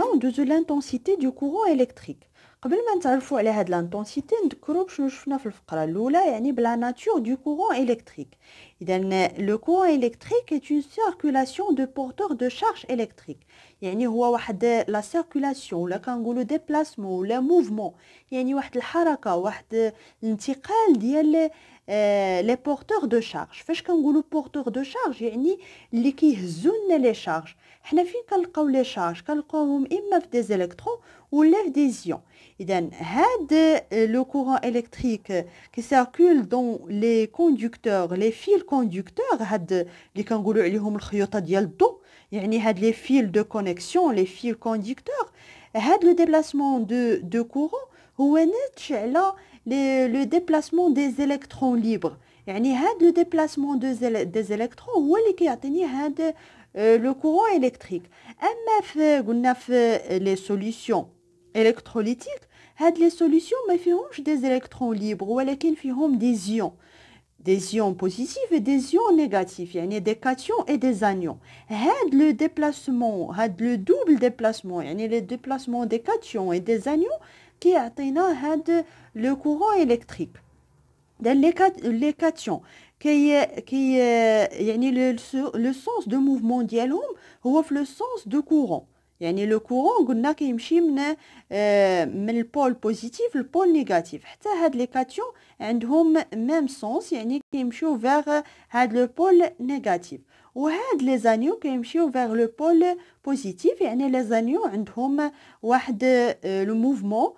تاعنا وندوزو l'intensité du courant électrique. قبل ما نتعرفوا على هاد l'intensité نذكروا بشنو شفنا في الفقرة الأولى يعني بلا nature du courant électrique. إذا le courant électrique est une circulation de porteurs de charge électrique. يعني هو واحد la circulation ولا كنقولوا déplacement ولا mouvement يعني واحد الحركة واحد الانتقال ديال لي بورتور دو شارج. فاش كنقولوا بورتور دو شارج يعني اللي كيهزوا لنا لي شارج. حنا فين كنلقاو لي شارج كنلقاوهم اما في دي زيلكترون ولا في دي زيون. اذا هاد لو كورون الكتريك كي سيركول دون لي كوندكتور لي فيل كوندكتور هاد اللي كنقولوا عليهم الخيوطه ديال الضوء يعني هاد لي فيل دو كونيكسيون لي فيل كوندكتور. هاد لو ديبلاسمون دو كورون هو ناتج على le déplacement des électrons libres. يعني هاد le déplacement des électrons هو اللي كيعطيني هاد le courant électrique. اما قلنا في les solutions électrolytiques هاد les solutions ما فيهمش des électrons libres ولكن فيهم des ions positifs et des ions négatifs يعني des cations et des anions. هاد le déplacement هاد le double déplacement يعني le déplacement des cations et des anions qui يعطينا هاد le courant électrique. Dans les cations qui يعني le sens de mouvement ديالهم هو في le sens de courant. يعني le courant قلنا كيمشي من البول بوزيتيف للبول نيجاتيف. حتى هاد لي كاتيون عندهم ميم سونس يعني كيمشيو فيغ هاد لو بول نيجاتيف. وهاد لي زانيو كيمشيو فيغ لو بول بوزيتيف يعني لي زانيو عندهم واحد لو موفمون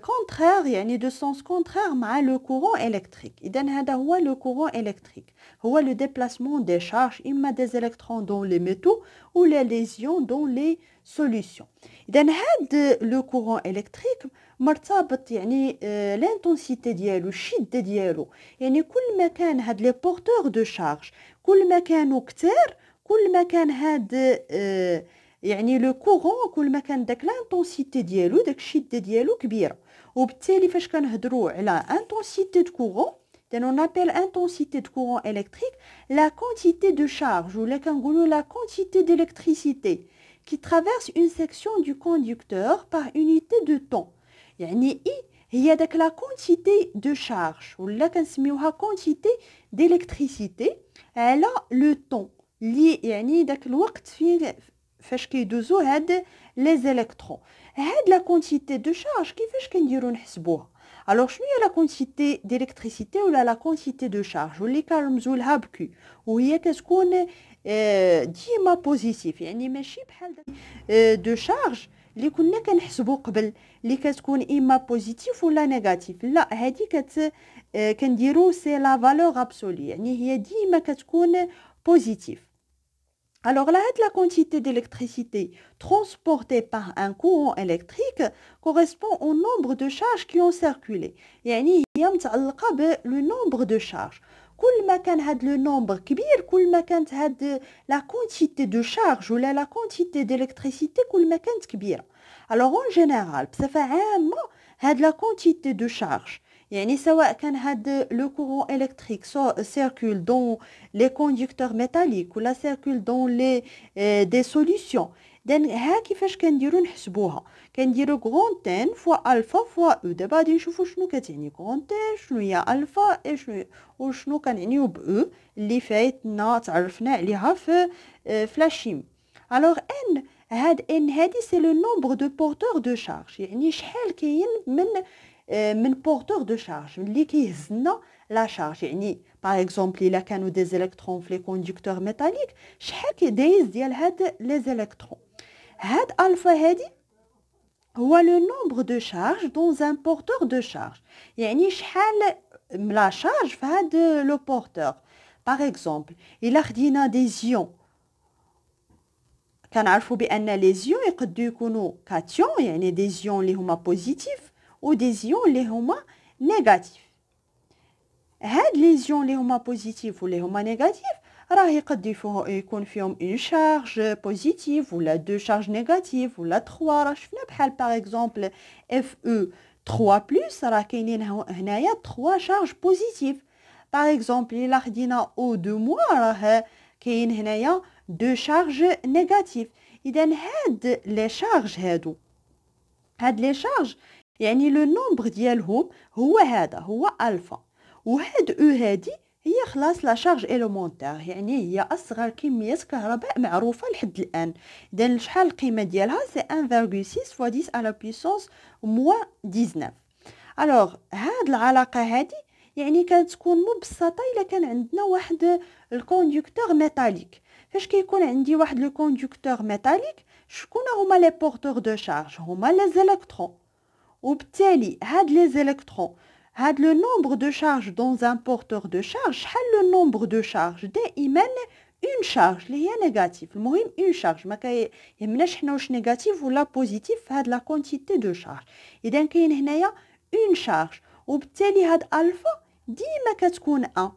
contraire يعني de sens contraire مع le courant électrique. إذا هذا هو le courant électrique. هو le déplacement des charges إما des électrons dans les métaux ou les lésions dans les solutions. إذا هذا le courant électrique مرتبط يعني l'intensité ديالو الشدة ديالو يعني كل ما كان هاد لي porteurs de charge كل ما كانوا كتار كل ما كان هاد يعني لو كورون كل ما كان داك لانتونسيتي ديالو داك الشده ديالو كبيره. وبالتالي فاش كنهضروا على انتونسيتي دو كورون on appelle intensité de courant électrique la quantité de charge ou la quantité d'électricité qui traverse une section du conducteur par unité de temps. يعني هي داك la quantité de charge ولا كنسميوها quantité d'électricité على le temps اللي يعني داك الوقت فيه فاش كيدوزو هاد لي زيلكترون. هاد لا كونتيتي دو شارج كيفاش كنديرو نحسبوها؟ الوغ شنو هي لا كونتيتي ديليكتريسيتي ولا لا كونتيتي دو شارج واللي كنرمزو لها بكو وهي كتكون ديما بوزيتيف يعني ماشي بحال دو شارج اللي كنا كنحسبو قبل اللي كتكون اما بوزيتيف ولا نيجاتيف. لا هادي كنديرو سي لا فالور ابسولي يعني هي ديما كتكون بوزيتيف. Alors là, la quantité d'électricité transportée par un courant électrique correspond au nombre de charges qui ont circulé. يعني هي متعلقة بالو nombre de charges. كل ما كان هاد لو nombre كبير كل ما كانت هاد la quantité de charge ولا la quantité d'électricité كل ما كانت كبيرة. Alors en général بصفة عامة هاد la quantité de charge يعني سواء كان هاد لو كورون الكتريك سيركول دون لي كوندكتور ميتاليك ولا سيركول دون لي دي سوليوشن. دان ها كيفاش كنديرو نحسبوها كنديرو غران تان فوا الفا فوا او. دابا غادي نشوفو شنو كتعني غران تان شنو هي الفا وشنو كنعنيو ب او اللي فايتنا تعرفنا عليها في الشيمي. الوغ ان هادي سي لو نومبر دو بورتور دو شارج يعني شحال كاين من بورتور دو شارج اللي كيهزنا لا شارج. يعني باغ اكزومبل الا كانوا دي زيلكترون في لي كوندكتور ميتاليك شحال دايز ديال هاد لي زيلكترون. هاد الفا هادي هو لو نومبر دو شارج دون ان بورتور دو شارج يعني شحال لا شارج في هاد لو بورتور. باغ اكزومبل الا خدينا دي زيون كنعرفوا بان لي زيون يقدروا يكونوا كاتيون يعني دي زيون اللي هما بوزيتيف و دي زيون اللي هما نيجاتيف. هاد لي زيون اللي هما بوزيتيف واللي هما نيجاتيف راه يقد يكون فيهم اون شارج بوزيتيف ولا دو شارج نيجاتيف ولا 3. راه شفنا بحال باغ اكزومبل اف او 3 بلس راه كاينين هنايا 3 شارج بوزيتيف. باغ اكزومبل الا خدينا او دو موا راه كاين هنايا دو شارج نيجاتيف. اذا هاد لي شارج هاد لي شارج يعني لو نومبر ديالهم هو الفا، وهاد او هادي هي خلاص لا شارج إليمونتير، يعني هي اصغر كميه كهرباء معروفه لحد الان. اذا شحال القيمه ديالها؟ سي 1.6 fois 10 à la puissance moins 19. الوغ هاد العلاقه هادي يعني كتكون مبسطه الا كان عندنا واحد الكوندكتور ميتاليك. فاش كيكون عندي واحد لو كوندكتور ميتاليك، شكون هما لي بورتور دو شارج؟ هما لي زيليكترون. وبالتالي هاد لي زيليكترون، هاد لو نومبر دو شارج دون ان بورتور دو شارج، شحال لو نومبر دو شارج؟ دائما اون شارج اللي هي نيجاتيف. المهم اون شارج، ما كيهمناش حنا واش نيجاتيف ولا بوزيتيف في هاد لا كونتيتي دو شارج. اذا كاين هنايا اون شارج، وبالتالي هاد الفا ديما كتكون 1.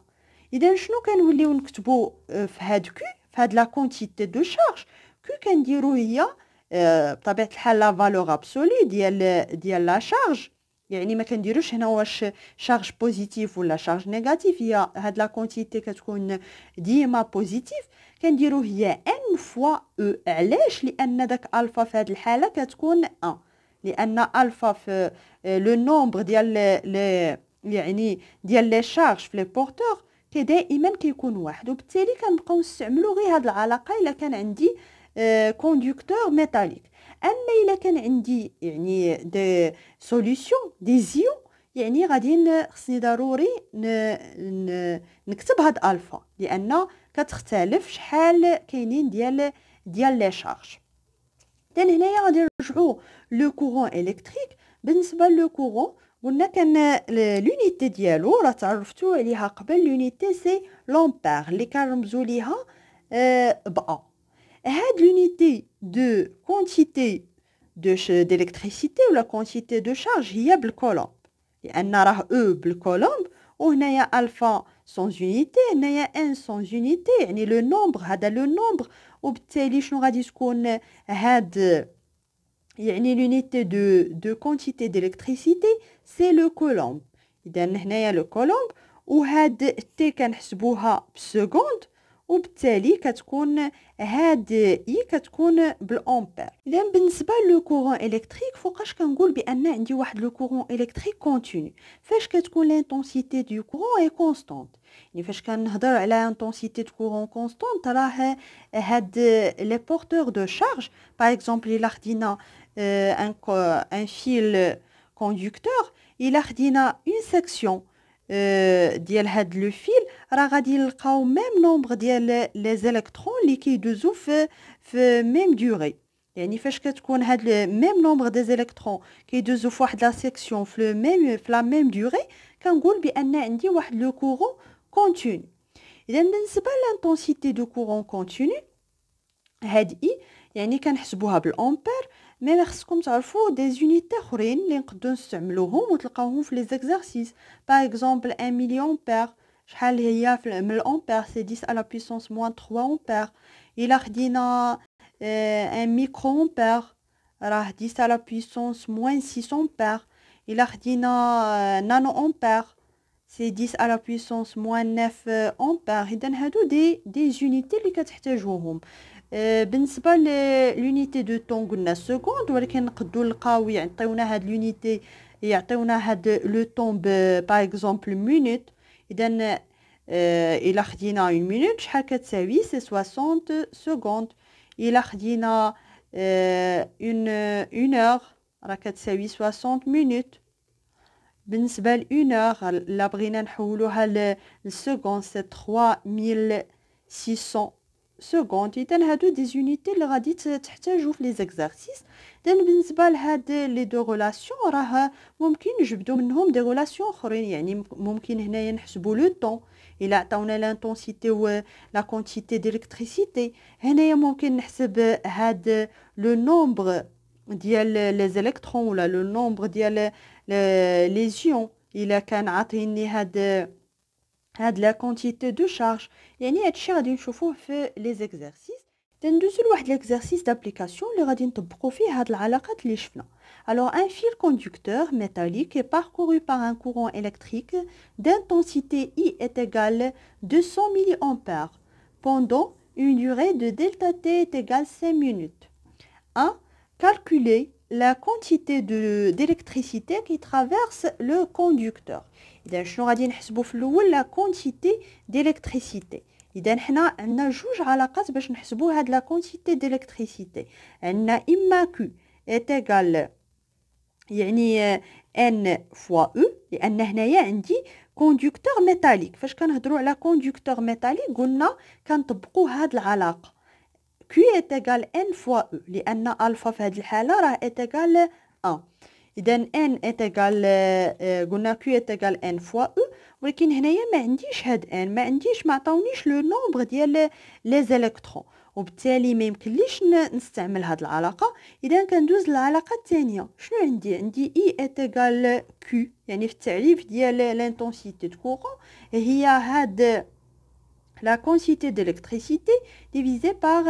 اذا شنو كنوليو نكتبو في هاد كو، في هاد لا كونتيتي دو شارج؟ كو كنديرو هي بطبيعه الحال لا فالور ابسولي ديال لا شارج، يعني ما كنديروش هنا واش شارج بوزيتيف ولا شارج نيجاتيف، هي هاد لا كونتيتي كتكون ديما بوزيتيف. كنديرو هي ان فوا او. علاش؟ لان داك الفا في هاد الحاله كتكون 1، لان الفا في لو نومبر ديال يعني ديال لي شارج في لي بورتور دائما كيكون واحد. وبالتالي كنبقاو نستعملوا غير هاد العلاقه الا كان عندي كوندكتور ميتاليك. اما الا كان عندي يعني دي سوليوشن دي زيون، يعني غادي خصني ضروري نكتب هاد الفا، لان كتختلف شحال كاينين ديال لي شارج. دان هنايا غادي نرجعوا لو كورون الكتريك. بالنسبه لو كورون قلنا كان لونيتي ديالو راه تعرفتوا عليها قبل، لونيتي سي لامبير اللي كنرمزوا ليها با. هاد لونيتي دو كونتيتي d'électricité ولا كونتيتي دو شارج هي بالكولومب، لان راه او بالكولومب، وهنايا الفا سون يونيتي، هنايا ان سون يونيتي، يعني لو نومبر هذا لو نومبر. وبالتالي شنو غادي تكون هاد يعني لونيتي دو كونتيتي d'électricité سي لو كولومب. اذا هنايا لو كولومب، وهاد تي كنحسبوها بسكوند، وبالتالي كتكون هاد اي كتكون بالامبير. اذا بالنسبه لو كورون الكتريك فوقاش كنقول بان عندي واحد لو كورون الكتريك كونتينيو؟ فاش كتكون لانتونسيتي دو كورون اي كونستانت. يعني فاش كنهضر على انتونسيتي دو كورون كونستانت راه هاد لي بورتور دو شارج باغ اكزومبل الا خدينا ان فيل كوندكتور، الا خدينا اون سيكسيون ديال هاد لو فيل، راه غادي نلقاو ميم نومبر ديال لي زيليكترون اللي كيدوزو في ميم دوري. يعني فاش كتكون هاد ميم نومبر دي زيليكترون كيدوزو في واحد لا سيكسيون في لا ميم دوري، كنقول بان عندي واحد لو كورون كونتينيو. اذا بالنسبه لانتونسيتي دو كورون كونتينيو هاد اي يعني كنحسبوها بالامبير. مي خصكم تعرفوا دي زونيتي اخرين اللي نقدروا نستعملوهم وتلقاوهم في لي زيكزارسيس. باغ اكزومبل 1 مليون امبير، شحال هي من الامبير؟ سي 10 على بويسونس موان 3 امبير. الا خدينا 1 ميكرو امبير راه 10 على بويسونس موان 6 امبير. الا خدينا نانو امبير سي 10 على بويسونس موان 9 امبير. اذا هادو دي زونيتي اللي كتحتاجوهم. بالنسبه لونيتي دو طون قلنا سكوند، ولكن نقدروا نلقاو يعطيونا هاد لونيتي، يعطيونا هاد لو طون باغ اكزومبل مينوت. اذا الا خدينا 1 مينوت شحال كتساوي؟ سي 60 سكوند. الا خدينا اون اور راه كتساوي 60 مينوت. بالنسبه ل 1 اور لا بغينا نحولوها للسكوند سي 3600 سكوند. اذا هادو دي زونيتي اللي غادي تحتاجو في لي زيكزارسيس. اذا بالنسبه لهاد لي دو ريلاسيون راه ممكن نجبدو منهم دي ريلاسيون اخرين. يعني ممكن هنايا نحسبوا لو طون، الا عطاونا لانتونسيتي و لا كونتيتي ديليكتريسيتي، هنايا ممكن نحسب هاد لو نومبر ديال لي زيليكترون ولا لو نومبر ديال لي زيون الا كان عاطيني هاد لا كونتيتي دو شارج. يعني هادشي غادي نشوفوه في لي زيكزارسيس. تندوزو لواحد ليكزارسيس دابليكاسيون اللي غادي نطبقوا فيه هاد العلاقات اللي شفنا. Alors un fil conducteur métallique est parcouru par un courant électrique d'intensité I est égale 200 mA pendant une durée de delta T est égale 5 minutes. 1. Calculer la quantité d'électricité qui traverse le conducteur. إذا شنو غادي نحسبوا في الأول la quantité d'électricité. إذا حنا عندنا جوج علاقات باش نحسبوا هاد la quantité d'électricité. عندنا إما Q est égal يعني N fois E لأن هنايا عندي كوندكتور ميتاليك. فاش كنهضروا على كوندكتور ميتاليك قلنا كنطبقوا هاد العلاقة Q est égal N fois E لأن ألفا في هاد الحالة راه est égal 1. إذا N est égal قلنا Q est égal N fois E ولكن هنايا ما عنديش هاد N ما عطاونيش لو نومبر ديال لي زيليكترون وبالتالي ما يمكنليش نستعمل هاد العلاقة. إذا كندوز للعلاقة الثانية. شنو عندي E est égal Q يعني في التعريف ديال l'intensité de courant هي هاد la quantité d'électricité divisée par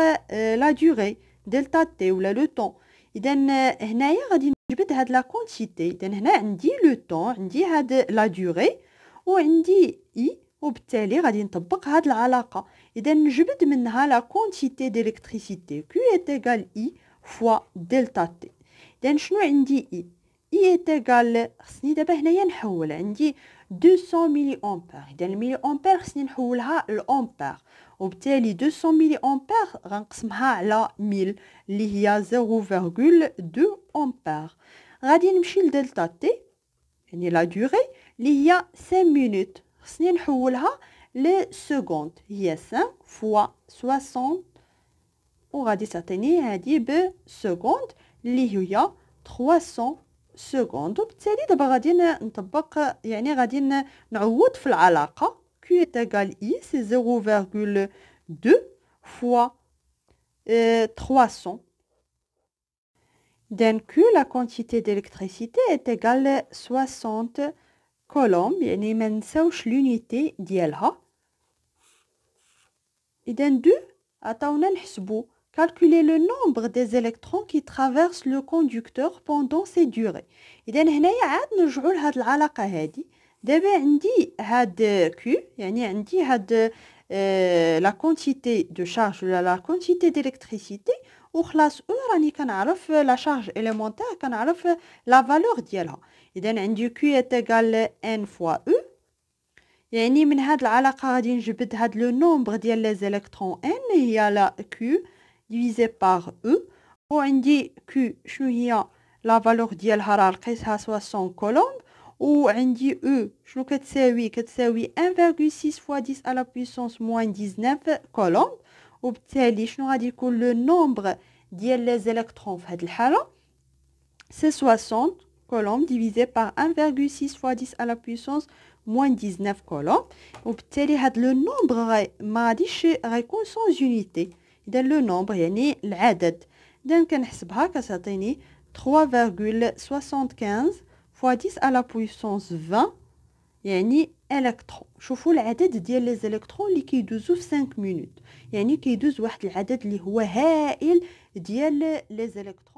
la durée delta t ou le temps. إذا هنايا غادي نجبد هاد la quantité. إذا هنا عندي le temps عندي هاد la durée وعندي I وبالتالي غادي نطبق هاد العلاقة. إذا نجبد منها la quantité d'électricité Q est égal I fois delta t. إذا شنو عندي I est égal خصني دابا هنايا نحول عندي 200 ملي أمبير. إذا الملي أمبير خصني نحولها لأمبير وبالتالي 200 ملي أمبير غنقسمها على 1000 اللي هي 0.2 أمبير. غادي نمشي لدلتا تي يعني لا دوري اللي هي 5 مينوت خصني نحولها لسكوند هي 5 فوا 60 وغادي تعطيني هادي بسكوند اللي هي 300 سكوند. وبالتالي دابا غادي نطبق يعني غادي نعوض في العلاقة Q est égal I c'est 0.2 fois 300. Donc Q la quantité d'électricité est égale 60 coulombs يعني ما نساوش l'unité ديالها. إذا 2 عطاونا نحسبوا calculer le nombre des électrons qui traversent le conducteur pendant ces durées. إذا هنايا عاد نرجعوا لهاد العلاقة هادي. دابا عندي هاد Q يعني عندي هاد la quantité de charge ولا la quantité d'électricité وخلاص O راني كنعرف la charge élémentaire كنعرف la valeur ديالها. إذا عندي Q est égal N fois E يعني من هاد العلاقة غادي نجبد هاد لو نومبر ديال لي زيليكترون N هي لا Q divisé par E وعندي Q شنو هي لا فالور ديالها راه لقيتها 60 كولومب وعندي E شنو كتساوي 1,6 fois 10 à la puissance moins 19 كولومب. وبالتالي شنو غادي يكون لو نومبر ديال لي زيليكترون في هاد الحالة سي 60 كولومب divisé par 1,6 fois 10 à la puissance moins 19 كولومب. وبالتالي هاد لو نومبر ما غاديش غيكون سون يونيتي. إذا لو نومبر يعني العدد. إذا كنحسبها كتعطيني 3,75 fois 10 à la puissance 20 يعني الكترون. شوفوا العدد ديال لي زيليكترون اللي كيدوزو في 5 مينوت يعني كيدوز واحد العدد اللي هو هائل ديال لي زيليكترون.